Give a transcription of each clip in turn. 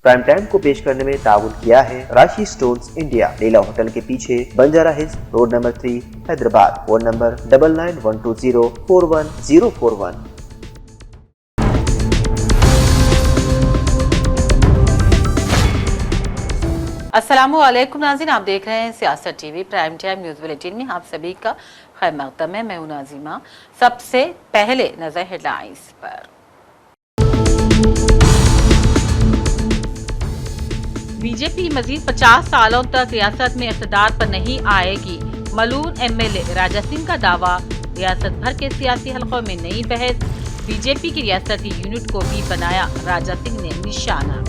Prime time को पेश करने में ताउन किया है राशि स्टोन्स इंडिया, लीला होटल के पीछे, Banjara hills, road number 3, Hyderabad. Phone number 9912041041। अस्सलामुअलैकुम नाज़रीन, आप देख रहे हैं सियासत TV prime time news bulletin में आप सभी का खैर मक़दम है। मैं हूं नाज़िमा। सबसे पहले नजर हेडलाइंस पर। बीजेपी मजीद 50 सालों तक रियासत में इक़्तिदार पर नहीं आएगी। मलून एमएलए राजा सिंह का दावा। रियासत भर के सियासी हलकों में नई बहस। बीजेपी की रियासती यूनिट को भी बनाया राजा सिंह ने निशाना।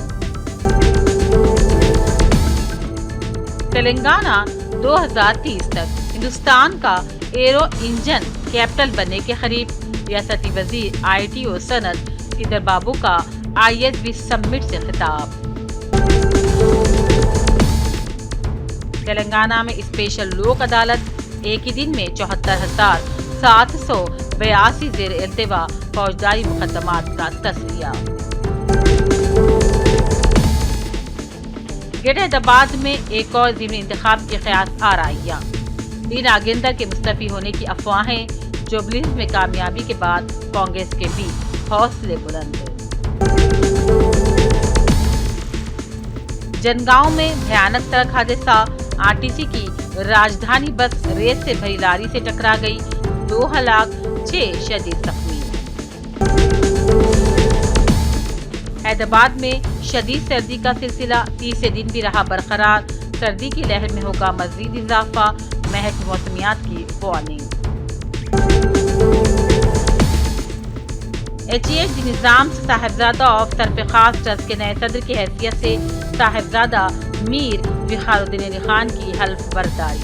तेलंगाना 2030 तक हिंदुस्तान का एरो इंजन कैपिटल बनने के करीब। रियासती वजीर आईटी और सनत सीदर बाबू का ISB समिट से खिताब। तेलंगाना में स्पेशल लोक अदालत, एक ही दिन में 74,782 जेर इल्तिवा फौजदारी मुकदमात का तस्लिया। ग्रेटर हैदराबाद में एक और ज़िमनी इंतखाब के क़यास आराइयाँ। डी नागेंद्र के मुस्तफ़ी होने की अफवाहें। जुबलीहिल्स में कामयाबी के बाद कांग्रेस के बीच हौसले बुलंद। जनगांव में भयानक सड़क हादसा। RTC की राजधानी बस रेत से भरी लारी से टकरा गई। 2 हलाक, 6 शदीद जख्मी। हैदराबाद में शदीद सर्दी का सिलसिला तीसरे दिन भी रहा बरकरार। सर्दी की लहर में होगा मजीद इजाफा, महकमे मौसमियात की warning. HEH Nizam Sahibzada of Sarfaraz trust के नए सदर की हैसियत से साहिबजादा मीर विखारुद्दीन अली खान की हल्फ बर्दारी।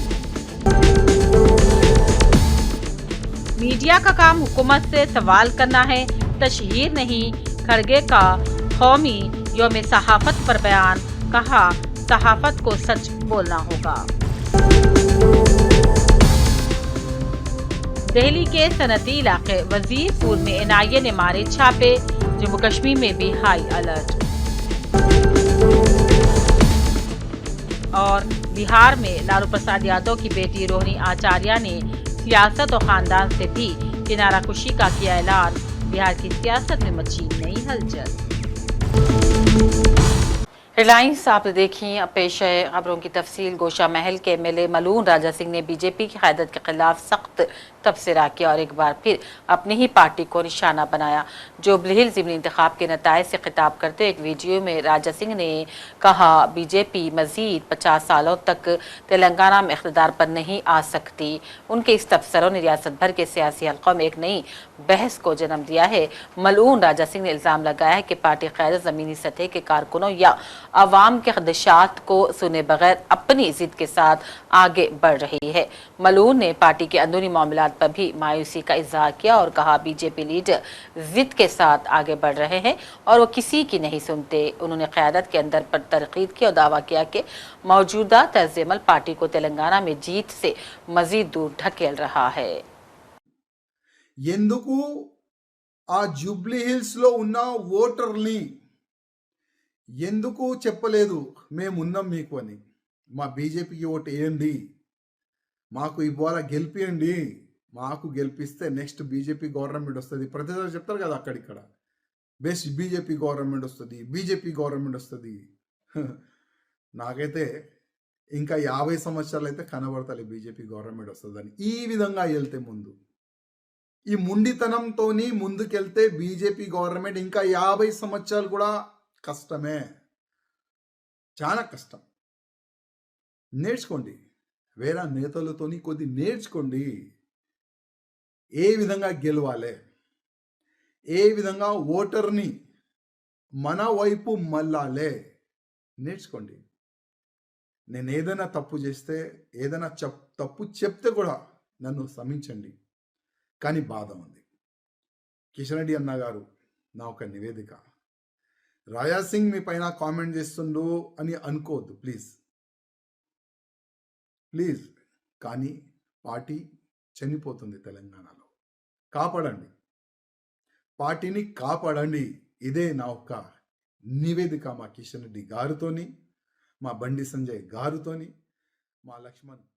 मीडिया का काम हुकूमत से सवाल करना है, तशहीर नहीं। खड़गे का कौमी यौम सहाफत पर बयान, कहा सहाफत को सच बोलना होगा। दिल्ली के सनती इलाके वजीरपुर में NIA ने मारे छापे। जम्मू कश्मीर में भी हाई अलर्ट। और बिहार में लालू प्रसाद यादव की बेटी रोहिणी आचार्य ने सियासत और खानदान से भी किनारा कुशी का किया ऐलान। बिहार की सियासत में मची नई हलचल। हेडलाइंस आपने देखी। अब पेश है खबरों की तफसील। गोशा महल के MLA मलून राजा सिंह ने बीजेपी की क़यादत के खिलाफ सख्त तबसरा किया और एक बार फिर अपनी ही पार्टी को निशाना बनाया। जुबलीहिल्स ज़िमनी इंतखाब के नताइज से खिताब करते एक वीडियो में राजा सिंह ने कहा, बीजेपी मजीद 50 सालों तक तेलंगाना में इक़्तिदार पर नहीं आ सकती। उनके इस तबसरों ने रियासत भर के सियासी हलकों में एक नई बहस को जन्म दिया है। मलून राजा सिंह ने इल्ज़ाम लगाया है कि पार्टी क़यादत ज़मीनी सतह के कारकुनों या अवाम के खदशात को सुने बगैर अपनी जिद के साथ आगे बढ़ रही है। मलून ने पार्टी के अंदरूनी मामलात पर भी मायूसी का इजहार किया और कहा, बीजेपी लीडर जिद के साथ आगे बढ़ रहे हैं और वो किसी की नहीं सुनते। उन्होंने क़यादत के अंदर पर तनकीद की और दावा किया कि मौजूदा तर्ज़-ए-अमल पार्टी को तेलंगाना में जीत से मजीद दूर ढकेल रहा है। ఎందుకు ఆ జూబ్లీ హిల్స్ లో ఉన్న ఓటర్ని ఎందుకు చెప్పలేదు మేము ఉన్నాం మీకు అని? మా బీజేపీకి ఓటు వేయండి, మాకు ఇవాళ గెలిపియండి, మాకు గెలిపిస్తే నెక్స్ట్ బీజేపీ గవర్నమెంట్ వస్తుంది. ప్రతిసారి చెప్తారు కదా అక్కడిక్కడ, బెస్ట్ బీజేపీ గవర్నమెంట్ వస్తుంది, బీజేపీ గవర్నమెంట్ వస్తుంది. నాకైతే ఇంకా 50 సంవత్సరాలు అయితే కనబడతాయి బీజేపీ గవర్నమెంట్ వస్తుందని. ఈ విధంగా వెళ్తే ముందు ఈ ముండితనంతోని ముందుకెళ్తే బీజేపీ గవర్నమెంట్ ఇంకా 50 సంవత్సరాలు కూడా కష్టమే, చాలా కష్టం. నేర్చుకోండి, వేరే నేతలతోని కొద్ది నేర్చుకోండి. ఏ విధంగా గెలవాలి, ఏ విధంగా ఓటర్ని మన వైపు మళ్ళాలే నేర్చుకోండి. నేను ఏదైనా తప్పు చేస్తే, ఏదైనా తప్పు చెప్తే కూడా నన్ను క్షమించండి. కానీ బాధ ఉంది. కిషన్ రెడ్డి అన్న గారు, నా ఒక నివేదిక, రాజా సింగ్ మీ పైన కామెంట్ చేస్తుండు అని అనుకోవద్దు ప్లీజ్ ప్లీజ్. కానీ పార్టీ చనిపోతుంది తెలంగాణలో. కాపాడండి, పార్టీని కాపాడండి. ఇదే నా ఒక్క నివేదిక మా కిషన్ రెడ్డి గారితోని, మా బండి సంజయ్ గారితోని, మా లక్ష్మణ్ గారితో.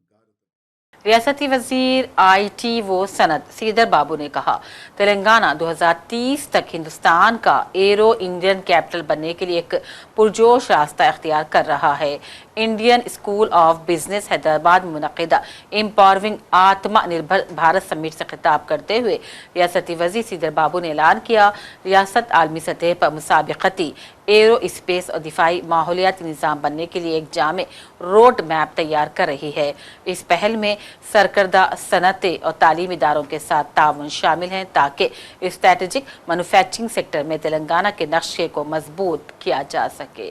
रियासती वजीर IT व सनत श्रीधर बाबू ने कहा, तेलंगाना 2030 तक हिंदुस्तान का एरो इंडियन कैपिटल बनने के लिए एक पुरजोश रास्ता इख्तियार कर रहा है। Indian school of business Hyderabad में मुनक़िदा एम्पावरिंग आत्मनिर्भर भारत समिट से खिताब करते हुए रियासती वजीर श्रीधर बाबू ने ऐलान किया, रियासत आलमी सतह पर मुसाबिकती एरो स्पेस और दिफाई माहौलियाती निज़ाम बनने के लिए एक जामे रोड मैप तैयार कर रही है। इस पहल में सरकर्दा सनतें और तालीमी इदारों के साथ ताउन शामिल हैं ताकि स्ट्रैटेजिक मैन्युफैक्चरिंग सेक्टर में तेलंगाना के नक्शे को मजबूत किया जा सके।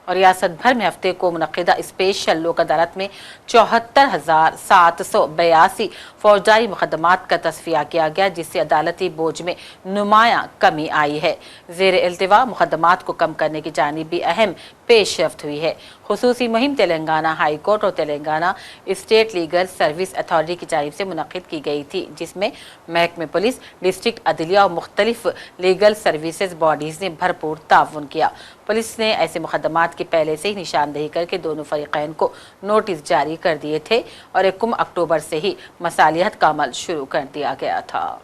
और रियासत भर में हफ्ते को मुनक़िदा स्पेशल लोक अदालत में 74,782 फौजदारी मुकदमात का तस्फिया किया गया, जिससे अदालती बोझ में नुमायां कमी आई है। ज़ेर इल्तिवा मुकदमात को कम करने की जानिब भी अहम पेशरफ्त हुई है। खुसूसी मुहिम तेलंगाना हाई कोर्ट और Telangana state legal service authority की जानिब से मुनक़िद की गई थी, जिसमें महकमे पुलिस, डिस्ट्रिक्ट अदलिया और मुख्तलिफ लीगल सर्विसेज बॉडीज़ ने भरपूर ताउन किया। पुलिस ने ऐसे मुकदमात की पहले से ही निशानदेही करके दोनों फरीक़ैन को नोटिस जारी कर दिए थे और 1 अक्टूबर से ही मसालिहत का अमल शुरू कर दिया गया था।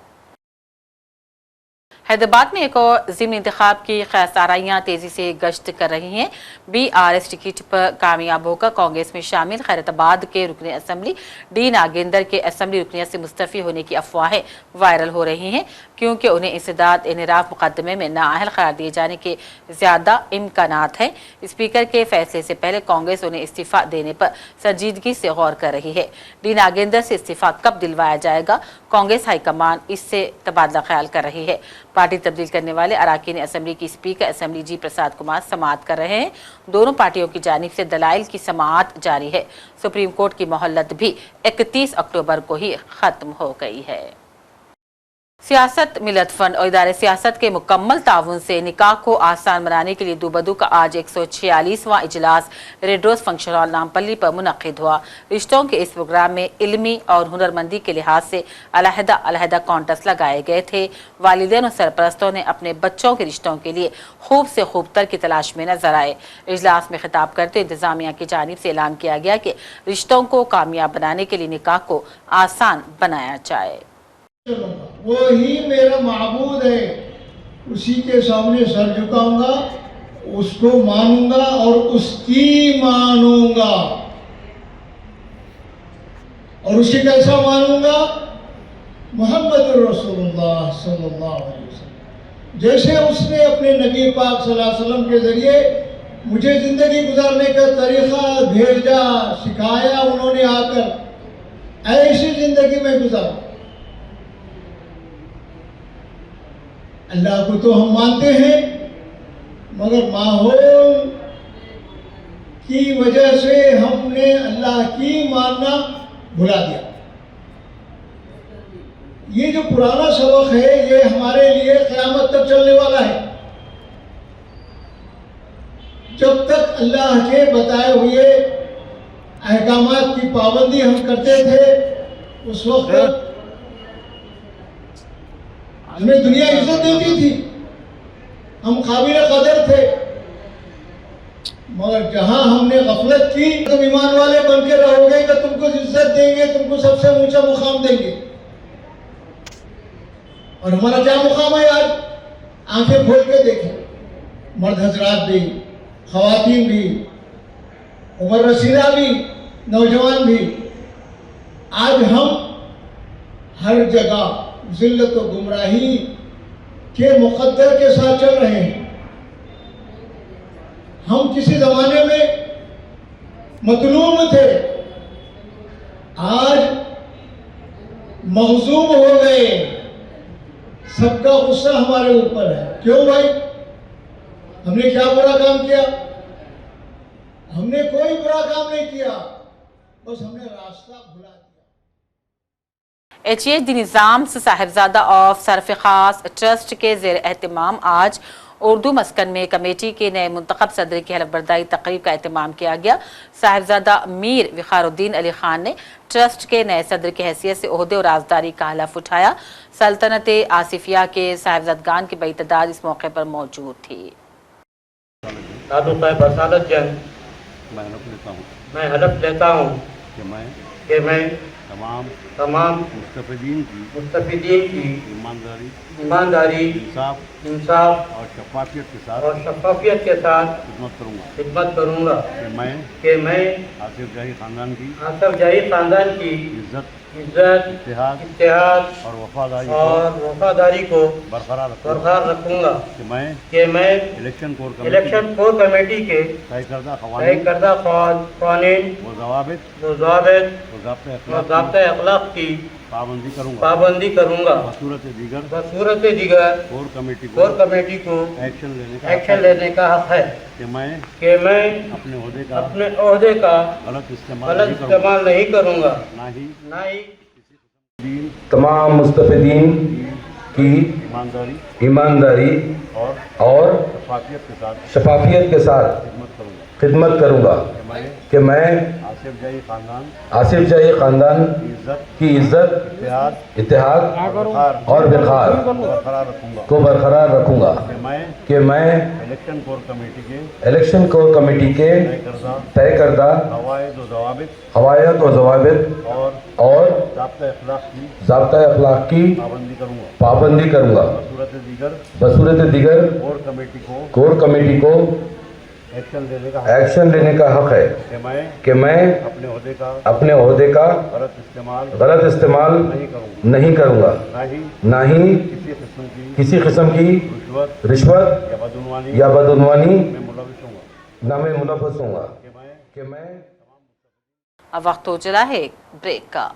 हैदराबाद में एक और ज़िमनी इंतखाब की ख़ैसाराइयाँ तेज़ी से गश्त कर रही हैं। BRS टिकट पर कामयाब होकर कांग्रेस में शामिल खैरताबाद के रुकन असम्बली डी नागेंद्र के असम्बली रुकनियत से मुस्तफ़ी होने की अफवाहें वायरल हो रही हैं, क्योंकि उन्हें इंसदाद इनराफ मुकदमे में नाअहल करार दिए जाने के ज़्यादा इम्कानात हैं। स्पीकर के फैसले से पहले कांग्रेस उन्हें इस्तीफ़ा देने पर संजीदगी से गौर कर रही है। डी नागेंद्र से इस्तीफ़ा कब दिलवाया जाएगा, कांग्रेस हाईकमान इससे तबादला ख्याल कर रही है। पार्टी तब्दील करने वाले अराकीन असम्बली की स्पीकर असम्बली जी प्रसाद कुमार समाअत कर रहे हैं। दोनों पार्टियों की जानिब से दलाइल की समाअत जारी है। सुप्रीम कोर्ट की मोहलत भी 31 अक्टूबर को ही खत्म हो गई है। सियासत मिलत फंड और इदारे सियासत के मुकम्मल ताउन से निकाह को आसान बनाने के लिए दूबदू का आज 146वां इजलास Red Rose Function Hall Nampally पर मुनक़िद हुआ। रिश्तों के इस प्रोग्राम में इल्मी और हुनरमंदी के लिहाज से अलहदा कॉन्टेस्ट लगाए गए थे। वालिदैन और सरपरस्तों ने अपने बच्चों के रिश्तों के लिए खूब से खूब तर की तलाश में नजर आए। इजलास में खिताब करते इंतजामिया की जानिब से ऐलान किया गया कि रिश्तों को कामयाब बनाने के लिए निकाह को आसान बनाया जाए। वो ही मेरा माबूद है, उसी के सामने सर झुकाऊंगा, उसको मानूंगा और उसकी मानूंगा। और उसे कैसा मानूंगा? मोहम्मद रसूलुल्लाह सल्लल्लाहु अलैहि वसल्लम, जैसे उसने अपने नबी पाक सल्लल्लाहु अलैहि वसल्लम के जरिए मुझे जिंदगी गुजारने का तरीका भेजा, सिखाया उन्होंने आकर, ऐसी जिंदगी में गुजार। अल्लाह को तो हम मानते हैं, मगर माहौल की वजह से हमने अल्लाह की मानना भुला दिया। ये जो पुराना सबक है, ये हमारे लिए क़यामत तक चलने वाला है। जब तक अल्लाह के बताए हुए अहकामात की पाबंदी हम करते थे, उस वक्त हमें दुनिया इज्जत देती थी, हम काबिल कदर थे। मगर जहां हमने गफलत की, तुम ईमान वाले बन के रहोगे तो तुमको इज्जत देंगे, तुमको सबसे ऊंचा मुकाम देंगे। और हमारा क्या मुकाम है आज? आंखें खोल के देखें, मर्द हजरात भी, खवातीन भी, उम्र रसीदा भी, नौजवान भी, आज हम हर जगह जिल्लत और गुमराही के मुकद्दर के साथ चल रहे हैं। हम किसी जमाने में मतलूम थे, आज मखजूम हो गए। सबका गुस्सा हमारे ऊपर है। क्यों भाई? हमने क्या बुरा काम किया? हमने कोई बुरा काम नहीं किया, बस हमने रास्ता भुला दिया। HHD Nizam Sahibzada of Surf खास ट्रस्ट के ज़ेर एहतमाम आज اردو مسکن میں کمیٹی کے نئے منتخب صدر کی حلف برداری تقریب کا اہتمام کیا گیا۔ صاحبزادہ میر وقار الدین علی خان نے ٹرسٹ کے نئے صدر کی حیثیت سے عہدے اور رازداری کا حلف اٹھایا۔ سلطنت آصفیہ کے صاحبزادگان کی بڑی تعداد اس موقع پر موجود تھی۔ دادو صاحب اصالت جنگ میں حلف لیتا ہوں کہ میں تمام مستفیدین کی ایمانداری انصاف اور شفافیت کے ساتھ خدمت کروں گا کہ میں آصف جاہی خاندان کی عزت اتحاد اور وفاداری کو برقرار رکھوں گا کہ میں الیکشن کور کمیٹی کے طے کردہ قوانین و ضوابط و ضابطۂ اخلاق کی پابندی کروں گا۔ بصورت دیگر کور کمیٹی کو ایکشن لینے کا حق ہے کہ میں اپنے عہدے کا غلط استعمال نہیں کروں گا، نہ ہی تمام مستفیدین کی ایمانداری اور شفافیت کے ساتھ خدمت کروں گا کہ میں آصف جاہی خاندان کی عزت اتحاد اور وقار کو برقرار رکھوں گا کہ میں الیکشن کور کمیٹی کے طے کردہ قواعد و ضوابط اور ضابطۂ اخلاق کی پابندی کروں گا۔ بصورت دیگر کور کمیٹی کو ایکشن لینے کا حق ہے کہ میں اپنے عہدے کا غلط استعمال نہیں کروں گا، نہ ہی کسی قسم کی رشوت یا بدعنوانی میں ملوث ہوں گا کہ میں اب وقت ہو چلا ہے بریک کا۔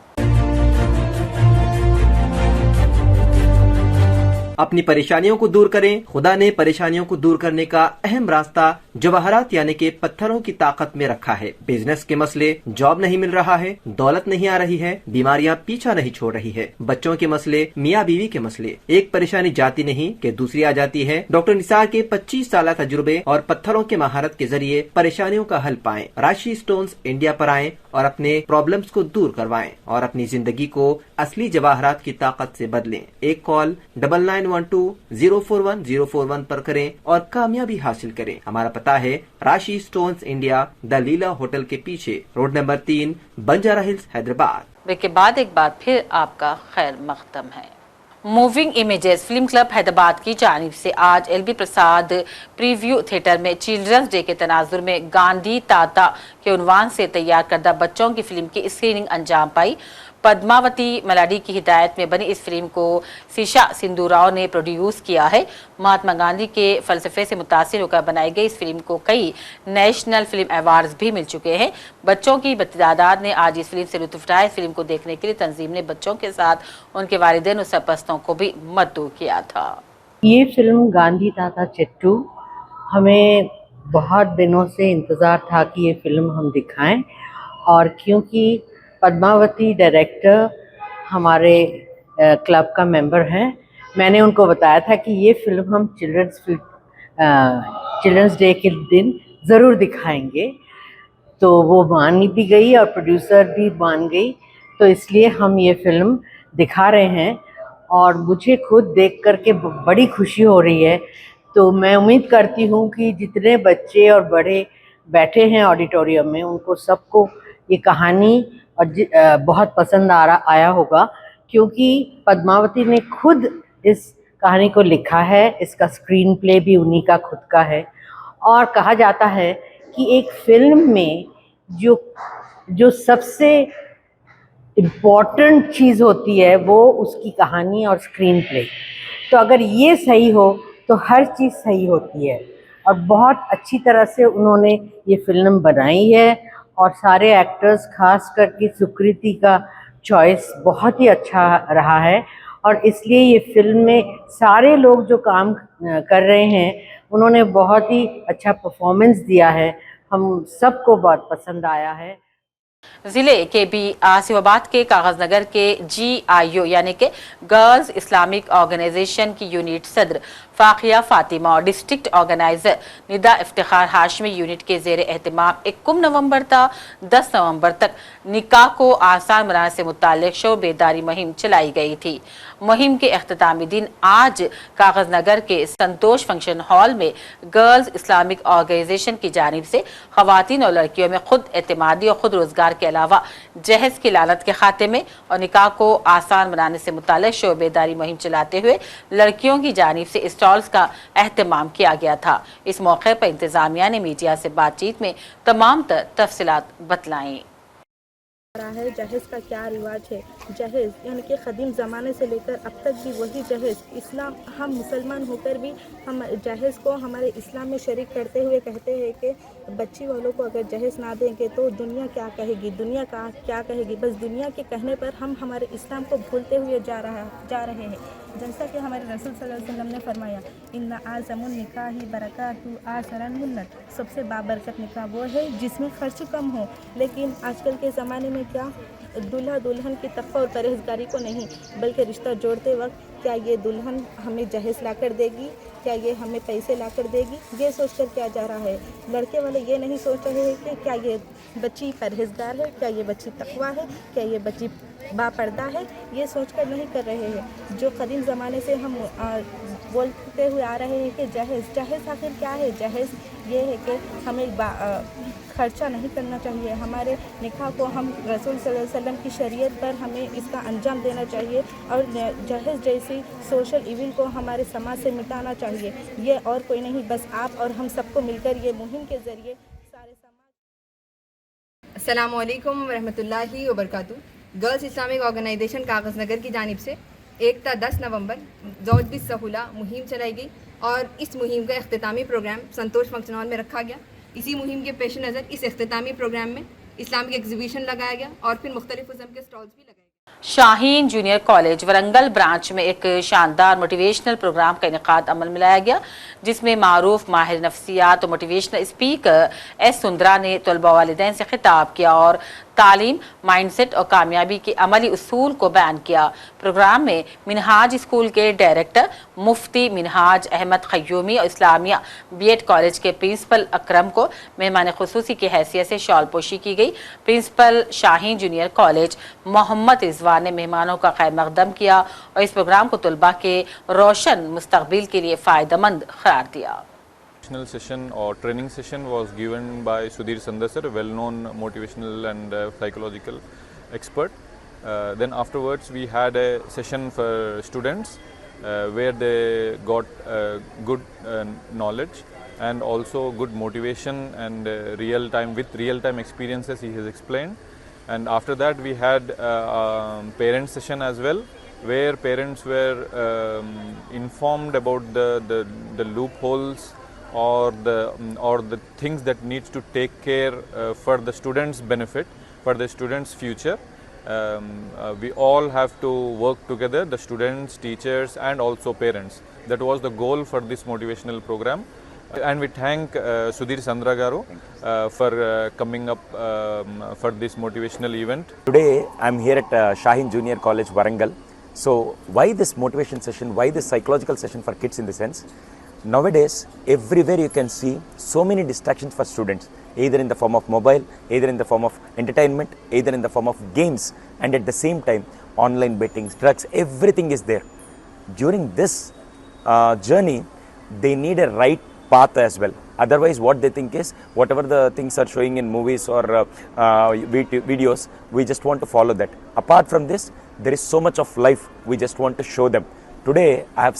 اپنی پریشانیوں کو دور کریں۔ خدا نے پریشانیوں کو دور کرنے کا اہم راستہ جواہرات یعنی کہ پتھروں کی طاقت میں رکھا ہے۔ بزنس کے مسئلے، جاب نہیں مل رہا ہے، دولت نہیں آ رہی ہے، بیماریاں پیچھا نہیں چھوڑ رہی ہے، بچوں کے مسئلے، میاں بیوی کے مسئلے، ایک پریشانی جاتی نہیں کہ دوسری آ جاتی ہے۔ ڈاکٹر نثار کے 25 سالہ تجربے اور پتھروں کے مہارت کے ذریعے پریشانیوں کا حل پائیں۔ راشی سٹونز انڈیا پر آئیں اور اپنے پرابلمز کو دور کروائیں اور اپنی زندگی کو اصلی جواہرات کی طاقت سے بدلیں۔ ایک کال 9912041041 پر کریں اور کامیابی حاصل کریں۔ ہمارا پتہ ہے راشی سٹونز انڈیا، دلیلا ہوٹل کے پیچھے، road number 3، Banjara Hills, Hyderabad. Break کے بعد ایک بار پھر آپ کا خیر مقدم ہے۔ Moving images film club Hyderabad کی جانب سے آج L B Prasad preview theatre میں چلڈرنز ڈے کے تناظر میں گاندھی تاتا کے عنوان سے تیار کردہ بچوں کی فلم کی اسکریننگ انجام پائی۔ پدماوتی ملاڈی کی ہدایت میں بنی اس فلم کو سیشا سندھو راؤ نے پروڈیوس کیا ہے۔ مہاتما گاندھی کے فلسفے سے متاثر ہو کر بنائی گئی اس فلم کو کئی نیشنل فلم ایوارڈز بھی مل چکے ہیں۔ بچوں کی تعداد نے آج اس فلم سے لطف اٹھایا۔ اس فلم کو دیکھنے کے لیے تنظیم نے بچوں کے ساتھ ان کے والدین اور سرپرستوں کو بھی مدعو کیا تھا۔ یہ فلم گاندھی تاتا چٹو ہمیں بہت دنوں سے انتظار تھا کہ یہ فلم ہم دکھائیں، اور کیونکہ پدماوتی ڈائریکٹر ہمارے کلب کا ممبر ہیں، میں نے ان کو بتایا تھا کہ یہ فلم ہم چلڈرنس ڈے کے دن ضرور دکھائیں گے، تو وہ مان بھی گئی اور پروڈیوسر بھی مان گئی، تو اس لیے ہم یہ فلم دکھا رہے ہیں اور مجھے خود دیکھ کر کے بڑی خوشی ہو رہی ہے۔ تو میں امید کرتی ہوں کہ جتنے بچے اور بڑے بیٹھے ہیں آڈیٹوریم میں ان کو سب کو یہ کہانی اور بہت پسند آیا ہوگا، کیونکہ پدماوتی نے خود اس کہانی کو لکھا ہے، اس کا اسکرین پلے بھی انہی کا خود کا ہے، اور کہا جاتا ہے کہ ایک فلم میں جو سب سے امپورٹنٹ چیز ہوتی ہے وہ اس کی کہانی اور اسکرین پلے، تو اگر یہ صحیح ہو تو ہر چیز صحیح ہوتی ہے، اور بہت اچھی طرح سے انہوں نے یہ فلم بنائی ہے، اور سارے ایکٹرز خاص کر کے سکریتی کا چوائس بہت ہی اچھا رہا ہے، اور اس لیے یہ فلم میں سارے لوگ جو کام کر رہے ہیں انہوں نے بہت ہی اچھا پرفارمنس دیا ہے، ہم سب کو بہت پسند آیا ہے۔ ضلع کے بی آصف آباد کے کاغذ نگر کے GIO یعنی کہ گرلز اسلامک آرگنائزیشن کی یونٹ صدر फाखिया फातिमा और district organiser Nida Iftikhar Hashmi unit के जेर एहतमाम 21 नवंबर था 10 नवंबर तक निकाह को आसान बनाने से मुताल्लिक शोर बेदारी मुहिम चलाई गई थी। मुहिम के अख्तामी दिन आज कागज नगर के संतोष फंक्शन हॉल में गर्ल्स इस्लामिक ऑर्गेनाइजेशन की जानिब से खवातीन और लड़कियों में खुद एतमादी और खुद रोजगार के अलावा जहेज की लानत के खात्मे और निकाह को आसान बनाने से मुताल्लिक शोर बेदारी मुहिम चलाते हुए लड़कियों की जानिब से स्टॉल्स का एहतमाम किया गया था। इस मौके पर इंतजामिया ने मीडिया से बातचीत में तमाम तफसीलात बतलाई। है जहेज का क्या रिवाज है। जहेज यानी कि क़दीम ज़माने से लेकर अब तक भी वही जहेज इस्लाम, हम मुसलमान होकर भी हम जहेज को हमारे इस्लाम में शरीक करते हुए कहते हैं कि बच्ची वालों को अगर जहेज ना देंगे तो दुनिया क्या कहेगी, दुनिया का क्या कहेगी। बस दुनिया के कहने पर हम हमारे इस्लाम को भूलते हुए जा रहे हैं। जैसा कि हमारे रसूल सल्लल्लाहु अलैहि वसल्लम ने फरमाया, इन्ना आज़मुन निकाही बरकातु आसरन मुन्नत, सबसे बाबरकत निकाह वो है जिसमें खर्च कम हो। लेकिन आजकल के ज़माने में क्या दूल्हा दुल्हन की तक़वा और परहेज़गारी को नहीं बल्कि रिश्ता जोड़ते वक्त क्या ये दुल्हन हमें जहेज ला कर देगी, क्या ये हमें पैसे ला कर देगी, ये सोच कर क्या जा रहा है। लड़के वाले ये नहीं सोच रहे हैं कि क्या ये बच्ची परहेज़गार है, क्या ये बच्ची तक़वा है, क्या ये बच्ची बापर्दा है, ये सोच कर नहीं कर रहे हैं। जो कदीम ज़माने से हम बोलते हुए आ रहे हैं कि जहेज आखिर क्या है। जहेज ये है कि हमें खर्चा नहीं करना चाहिए। हमारे निकाह को हम रसूल सल्लल्लाहु अलैहि वसल्लम की शरीयत पर हमें इसका अंजाम देना चाहिए और जहेज जैसी सोशल इविल को हमारे समाज से मिटाना चाहिए। ये और कोई नहीं, बस आप और हम सबको मिलकर ये मुहिम के ज़रिए सारे समाज। अस्सलामु अलैकुम वरहमतुल्लाहि वबरकातुहू। गर्ल्स इस्लामिक ऑर्गेनाइजेशन कागज़ नगर की जानिब से 1 ta 10 नवंबर ज़ौज बिस सहूला मुहिम चलाई गई और इस मुहिम का अख्तामी प्रोग्राम संतोष फंक्शन हॉल में रखा गया। इसी मुहिम के पेश नज़र इस अख्तामी प्रोग्राम में इस्लामिक एग्जीबिशन लगाया गया और फिर मुख्तलिफ किस्म के स्टॉल्स भी लगाए। Shaheen Junior college Warangal branch में एक शानदार मोटिवेशनल प्रोग्राम का इनेकाद अमल में लाया गया, जिसमें मारूफ माहिर नफ्सियात और मोटिवेशनल स्पीकर एस सुंदरा ने तलबा वालिदैन से खिताब किया और तालीम, माइंडसेट और कामयाबी के अमली उसूल को बयान किया। प्रोग्राम में मिनहाज स्कूल के डायरेक्टर मुफ्ती मिनहाज अहमद खयूमी और इस्लामिया बीएड कॉलेज के प्रिंसिपल अकरम को मेहमान खुसूसी की हैसियत से शॉल पोशी की गई। Principal Shaheen Junior College Mohammed Rizwan ने मेहमानों का खैर मकदम किया और इस प्रोग्राम को तलबा के रोशन मुस्तकबिल के लिए फ़ायदेमंद करार दिया। Session or training session was given by Sudhir Sandar sir, a well-known motivational and psychological expert. Then afterwards we had a session for students where they got good knowledge and also good motivation and real-time experiences he has explained. And after that we had parent session as well, where parents were informed about the loopholes or the things that needs to take care for the students' benefit, for the students' future. We all have to work together, the students, teachers and also parents. That was the goal for this motivational program. And we thank Sudhir Sandra Garu for coming up for this motivational event. Today I am here at Shahin Junior College, Warangal. So why this motivation session, why this psychological session for kids in the sense? Nowadays, everywhere you can see so many distractions for students, either in the form of mobile, either in the form of entertainment, either in the form of games, and at the same time, online betting, drugs, everything is there. During this journey, they need a right path as well. Otherwise, what they think is, whatever the things are showing in movies or videos, we just want to follow that. Apart from this, there is so much of life we just want to show them. Today, I have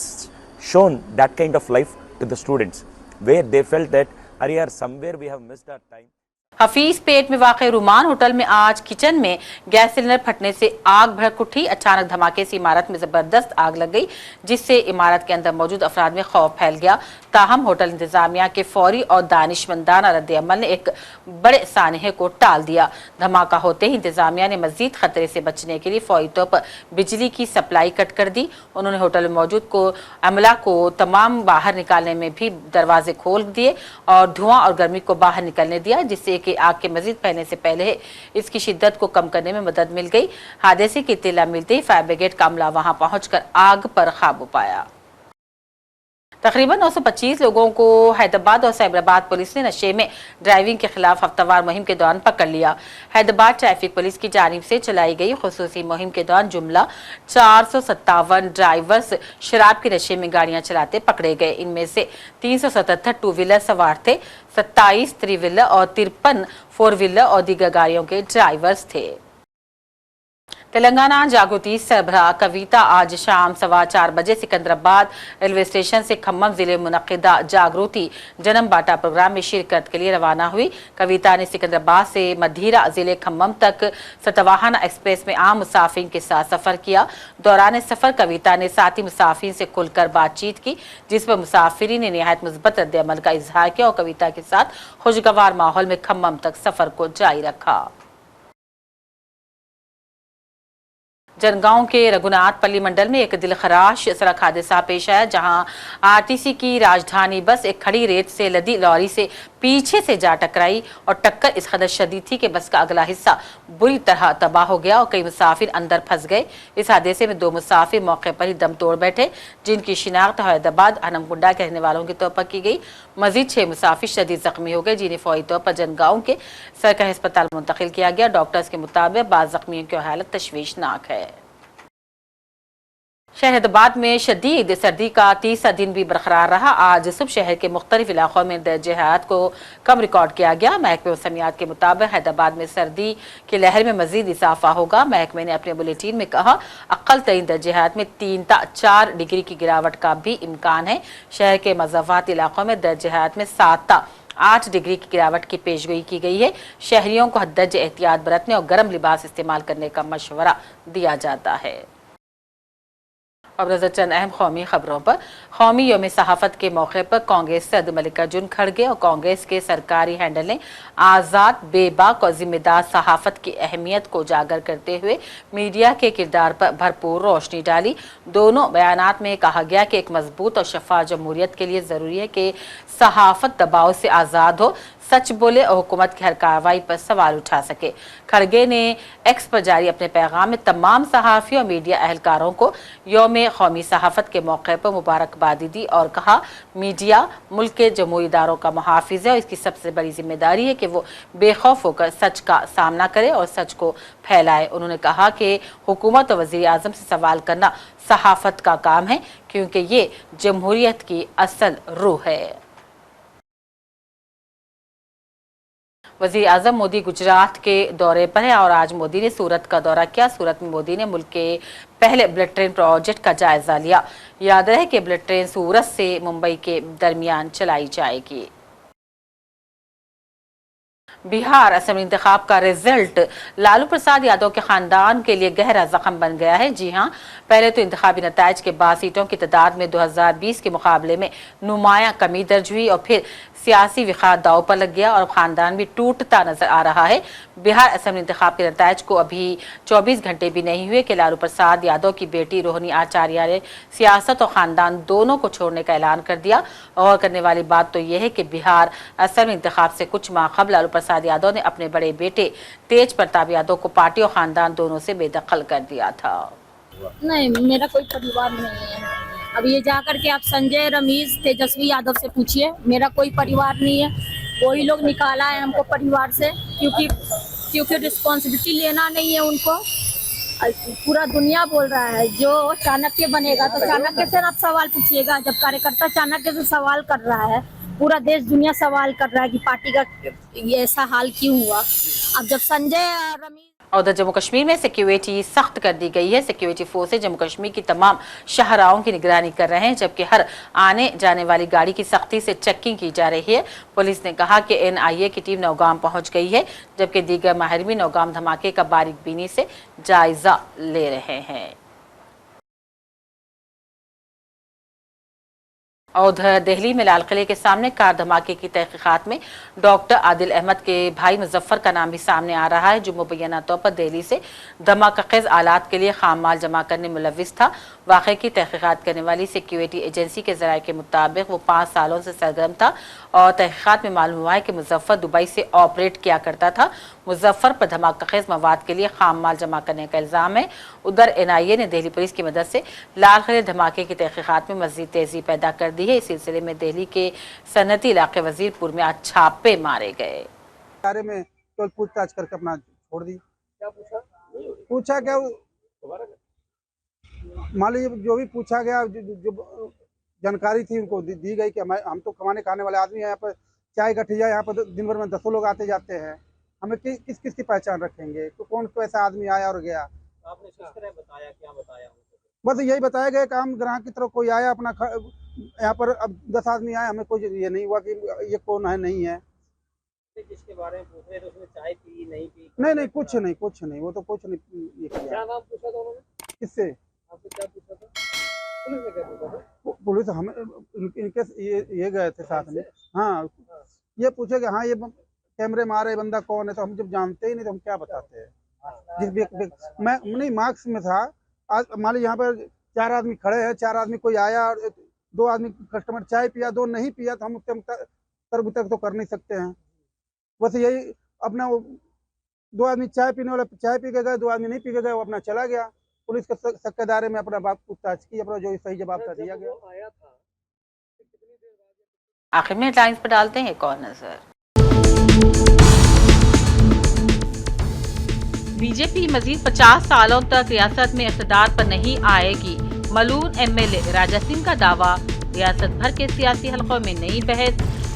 shown that kind of life to the students, where they felt that, Ariyar, somewhere we have missed our time. Hafeez पेट में वाक़ रुमान hotel में आज kitchen में gas cylinder फटने से आग भड़क उठी। अचानक धमाके से इमारत में ज़बरदस्त आग लग गई, जिससे इमारत के अंदर मौजूद अफराद में खौफ फैल गया। ताहम होटल इंतजामिया के फौरी और दानिशमंदाना रद्द-ए-अमल ने एक बड़े सानहे को टाल दिया। धमाका होते ही इंतजामिया ने मजीद खतरे से बचने के लिए फौरी तौर पर बिजली की सप्लाई कट कर दी। उन्होंने होटल में मौजूद अमला को तमाम बाहर निकालने में भी दरवाजे खोल दिए और धुआं और गर्मी को बाहर निकलने दिया, जिससे कि आग के मजीद फैलने से पहले इसकी शिद्दत को कम करने में मदद मिल गई। हादसे की इत्तला मिलते ही फायर ब्रिगेड का अमला वहां पहुंचकर आग पर काबू पाया। तकरीबन 925 लोगों को हैदराबाद और साइबराबाद पुलिस ने नशे में ड्राइविंग के खिलाफ हफ्तावार मुहिम के दौरान पकड़ लिया। हैदराबाद ट्रैफिक पुलिस की जानिब से चलाई गई खुसूसी मुहिम के दौरान जुमला 457 ड्राइवर्स शराब के नशे में गाड़ियां चलाते पकड़े गए। इनमें से 377 टू व्हीलर सवार थे, 27 थ्री व्हीलर और 53 फोर व्हीलर और दीगर गाड़ियों के ड्राइवर्स थे। तेलंगाना जागृति सरबराह कविता आज शाम 4:15 बजे सिकंदराबाद रेलवे स्टेशन से खम्मम जिले मुनक्किदा जागृति जन्म बाटा प्रोग्राम में शिरकत के लिए रवाना हुई। कविता ने सिकंदराबाद से मधीरा जिले खम्मम तक सतवाहना एक्सप्रेस में आम मुसाफिर के साथ सफर किया। दौरान सफर कविता ने साथी मुसाफिर से खुलकर बातचीत की, जिस पर मुसाफिरी ने निहायत मुस्बत रद्द-ए-अमल का इजहार किया और कविता के साथ खुशगवार माहौल में खम्मम तक सफर को जारी रखा। जनगांव के रघुनाथ पल्ली मंडल में एक दिलखराश सड़क हादसा पेश आया, जहां आरटीसी की राजधानी बस एक खड़ी रेत से लदी लॉरी से पीछे से जा टकराई और टक्कर इस कदर शदीद थी कि बस का अगला हिस्सा बुरी तरह तबाह हो गया और कई मुसाफिर अंदर फंस गए। इस हादसे में 2 मुसाफिर मौके पर ही दम तोड़ बैठे, जिनकी शिनाख्त हैदराबाद हनमकुंडा के रहने वालों के तौर पर की गई। मजीद 6 मुसाफिर शदीद जख्मी हो गए, जिन्हें फौरी तौर पर जनगांव के सरकारी अस्पताल मुंतकिल किया गया। डॉक्टर्स के मुताबिक बाद जख्मियों की हालत तशवीशनाक है। शहरदाबाद में शदीद सर्दी का 30वां दिन भी बरकरार रहा। आज सुबह शहर के मुख्तलिफ इलाकों में दर्जे हरारत को कम रिकॉर्ड किया गया। महकमे मौसमियात के मुताबिक हैदराबाद में सर्दी की लहर में मजीद इजाफा होगा। महकमे ने अपने बुलेटिन में कहा अक्ल तरीन दर्जे हरारत में 3 ता 4 डिग्री की गिरावट का भी इम्कान है। शहर के मज़ाफ़ात इलाकों में दर्जे हरारत में 7 ता 8 डिग्री की गिरावट की पेशगोई की गई है। शहरियों को हद्दर्ज एहतियात बरतने और गर्म लिबास इस्तेमाल करने का मशवरा दिया जाता है। अब नजर चंद अहम कौमी खबरों पर। कौमी यौम सहाफ़त के मौके पर कांग्रेस सदर मल्लिकार्जुन खड़गे और कांग्रेस के सरकारी हैंडल ने आज़ाद, बेबाक और जिम्मेदार सहाफ़त की अहमियत को उजागर करते हुए मीडिया के किरदार पर भरपूर रोशनी डाली। दोनों बयानात में कहा गया कि एक मजबूत और शफ़ाफ़ जमहूरियत के लिए ज़रूरी है कि सहाफ़त दबाव से आज़ाद हो, सच बोले और हुकूमत की हर कार्रवाई पर सवाल उठा सके। खड़गे ने एक्स पर जारी अपने पैगाम में तमाम सहाफ़ियों और मीडिया अहलकारों को यौम कौमी सहाफ़त के मौके पर मुबारकबादी दी और कहा मीडिया मुल्क के जमहूरी इदारों का मुहाफ़िज़ है और इसकी सबसे बड़ी जिम्मेदारी है कि वो बेखौफ होकर सच का सामना करे और सच को फैलाए। उन्होंने कहा कि हुकूमत और वज़ीर आज़म से सवाल करना सहाफ़त का काम है, क्योंकि ये जमहूरियत की असल रूह है। वज़ीर आज़म मोदी गुजरात के दौरे पर है और आज मोदी ने सूरत का दौरा किया। सूरत में मोदी ने मुल्क के पहले बुलेट ट्रेन प्रोजेक्ट का जायजा लिया। याद रहे कि बुलेट ट्रेन सूरत से मुंबई के दरमियान चलाई जाएगी। बिहार असेंबली इंतखाब का रिजल्ट लालू प्रसाद यादव के खानदान के लिए गहरा जख्म बन गया है। जी हां, पहले तो इंतखाबी नताइज के बाद सीटों की तादाद में 2020 के मुकाबले में नुमाया कमी दर्ज हुई और फिर सियासी विखार दाव पर लग गया और खानदान भी टूटता नजर आ रहा है। बिहार असेंबली इंतखाब के नताइज को अभी 24 घंटे भी नहीं हुए कि लालू प्रसाद यादव की बेटी रोहिणी आचार्य ने सियासत और खानदान दोनों को छोड़ने का ऐलान कर दिया। और करने वाली बात तो यह है कि बिहार असेंबली इंतखाब से कुछ माह कबल लालू प्रसाद यादव ने अपने बड़े बेटे तेज प्रताप यादव को पार्टी और खानदान दोनों से बेदखल कर दिया था। नहीं, मेरा कोई परिवार नहीं है। अब ये जाकर के आप संजय, रमीज, तेजस्वी यादव से पूछिए, मेरा कोई परिवार नहीं है। वही लोग निकाला है हमको परिवार से, क्योंकि रिस्पॉन्सिबिलिटी लेना नहीं है उनको। पूरा दुनिया बोल रहा है जो चाणक्य बनेगा तो चाणक्य से आप सवाल पूछिएगा। जब कार्यकर्ता चाणक्य से सवाल कर रहा है, पूरा देश दुनिया सवाल कर रहा है कि पार्टी का ये ऐसा हाल क्यों हुआ। अब जब संजय, रमीज और उधर जम्मू कश्मीर में सिक्योरिटी सख्त कर दी गई है। सिक्योरिटी फोर्सेज जम्मू कश्मीर की तमाम शाहराहों की निगरानी कर रहे हैं, जबकि हर आने जाने वाली गाड़ी की सख्ती से चेकिंग की जा रही है। पुलिस ने कहा कि NIA की टीम नौगाम पहुंच गई है, जबकि दीगर माहिर भी नौगाम धमाके का बारीक बीनी से जायजा ले रहे हैं। और उधर दिल्ली में लाल किले के सामने कार धमाके की तहकीकात में डॉक्टर आदिल अहमद के भाई मुजफ्फर का नाम भी सामने आ रहा है, जो मुबैना तौर पर दिल्ली से धमाका-खेज आलात के लिए खाम माल जमा करने मुलव्विस था। वाक़े की तहकीकात करने वाली सिक्योरिटी एजेंसी के ज़राए के मुताबिक वो 5 सालों से सरगर्म था और तहकीकात में मालूम हुआ है कि मुजफ्फर दुबई से ऑपरेट किया करता था। मुजफ्फर पर धमाका खेज मवाद के लिए खाम माल जमा करने का इल्ज़ाम है। उधर NIA ने दिल्ली पुलिस की मदद से लाल किले धमाके की तहकीकात में मज़ीद तेज़ी पैदा कर दी है। इस सिलसिले में दिल्ली के सनती इलाके वजीरपुर में आज छापे मारे गए। बारे में तो पूछताछ करके अपना छोड़ दी। क्या पूछा क्या मान लीजिए जो भी पूछा गया, जो जानकारी थी उनको दी गई कि हम तो कमाने खाने वाले आदमी हैं, यहाँ पर चाय गठिया यहाँ पर दिन भर में 10 लोग आते जाते हैं, हमें किस किस की पहचान रखेंगे, तो कौन कैसा आदमी आया और गया। आपने किस तरह बताया, क्या बताया? बस यही बताया गया कि हम ग्राहक की तरफ कोई आया अपना यहाँ पर, अब 10 आदमी आए, हमें कोई ये नहीं हुआ कि ये कौन है नहीं है। जिसके बारे में पूछ रहे थे उसने चाय पी नहीं पी? नहीं कुछ नहीं, वो तो कुछ नहीं ये किया। क्या नाम पूछा था उन्होंने? किससे? आपसे क्या पूछा था? पुलिस ने क्या पूछा था? पुलिस हमें इनके ये गए थे साथ में। हाँ, ये पूछे कि हाँ ये कैमरे में आ रहे बंदा कौन है, तो हम जब जानते ही नहीं तो हम क्या बताते हैं। जिस मैं नहीं मार्क्स में था, आज मान लीजिए यहाँ पर 4 आदमी खड़े हैं, 4 आदमी कोई आया और 2 आदमी कस्टमर चाय पिया, 2 नहीं पिया, तो हम उसके तर्क तो कर नहीं सकते हैं। बस यही अपना 2 आदमी चाय पीने वाला चाय पी के गए, 2 आदमी नहीं पी के गए, वो अपना चला गया। पुलिस के सक्के दायरे में अपना बाप पूछताछ की, अपना जो सही जवाब था दिया गया। आखिर में हेडलाइंस पर डालते हैं एक और नजर। बीजेपी मजीद 50 सालों तक रियासत में इक़्तिदार पर नहीं आएगी। मलून MLA राजा सिंह का दावा। रियासत भर के सियासी हलकों में नई बहस।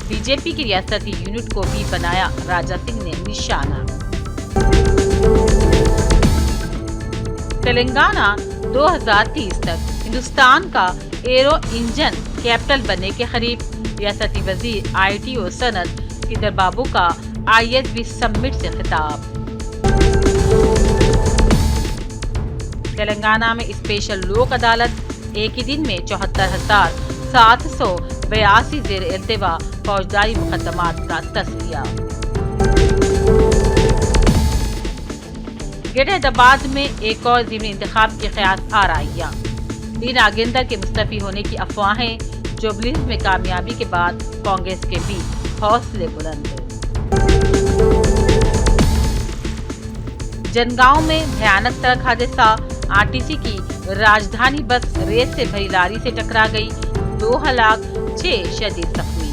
बीजेपी की रियासती यूनिट को भी बनाया राजा सिंह ने निशाना। तेलंगाना 2030 तक हिंदुस्तान का एरो इंजन कैपिटल बनने के करीब। रियासती वजीर ITO सनत सीदर बाबू का ISB समिट से खिताब। तेलंगाना में स्पेशल लोक अदालत। एक ही दिन में 74,782 ज़ेर इल्तिवा फौजदारी मुकदमात का तस्लिया। गिरहदाबाद में एक और ज़िमनी इंतखाब के क़यास आराइयाँ। डी नागेंद्र के मुस्तफ़ी होने की अफवाहें। जुबलीस में कामयाबी के बाद कांग्रेस के भी हौसले बुलंद। जनगांव में भयानक सड़क हादसा। RTC की राजधानी बस रेत से भरी लारी से टकरा गई। 2 हलाक, 6 शदीद जख्मी।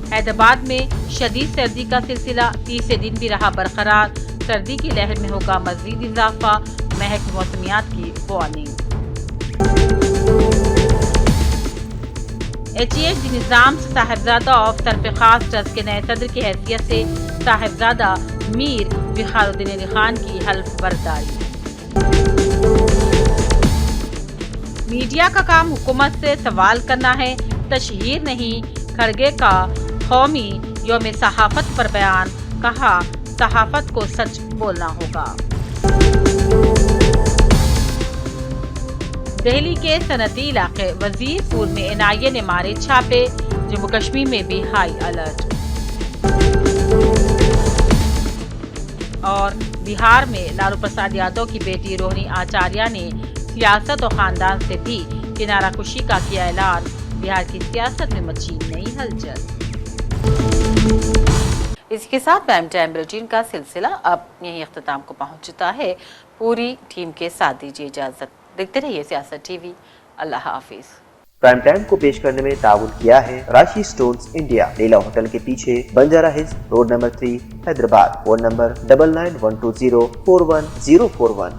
हैदराबाद में शदीद सर्दी का सिलसिला 30 दिन भी रहा बरकरार। सर्दी की लहर में होगा मजीद इजाफा। महक मौसमियात की warning. HED Nizam Sahibzada of Sarfkhas trust के नए सदर की हैसियत से साहिबजादा मीर विखारुद्दीन अली खान की हल्फ बर्दारी। मीडिया का काम हुकूमत से सवाल करना है, तशहीर नहीं। खड़गे का कौमी यौम सहाफत पर बयान। कहा, सहाफत को सच बोलना होगा। दिल्ली के सनती इलाके वजीरपुर में NIA ने मारे छापे। जम्मू कश्मीर में भी हाई अलर्ट। और बिहार में लालू प्रसाद यादव की बेटी रोहिणी आचार्य ने सियासत और खानदान से भी किनारा कुशी का किया ऐलान। बिहार की सियासत में मची नई हलचल। इसके साथ प्राइम टाइम बुलेटिन का सिलसिला अब यहीं अख्ताम को पहुंचता है। पूरी टीम के साथ दीजिए इजाजत। देखते रहिए सियासत TV। अल्लाह हाफिज। प्राइम टाइम को पेश करने में ताउन किया है राशि स्टोन्स इंडिया, लीला होटल के पीछे, Banjara hills road number 3, Hyderabad. Phone number 9912041041।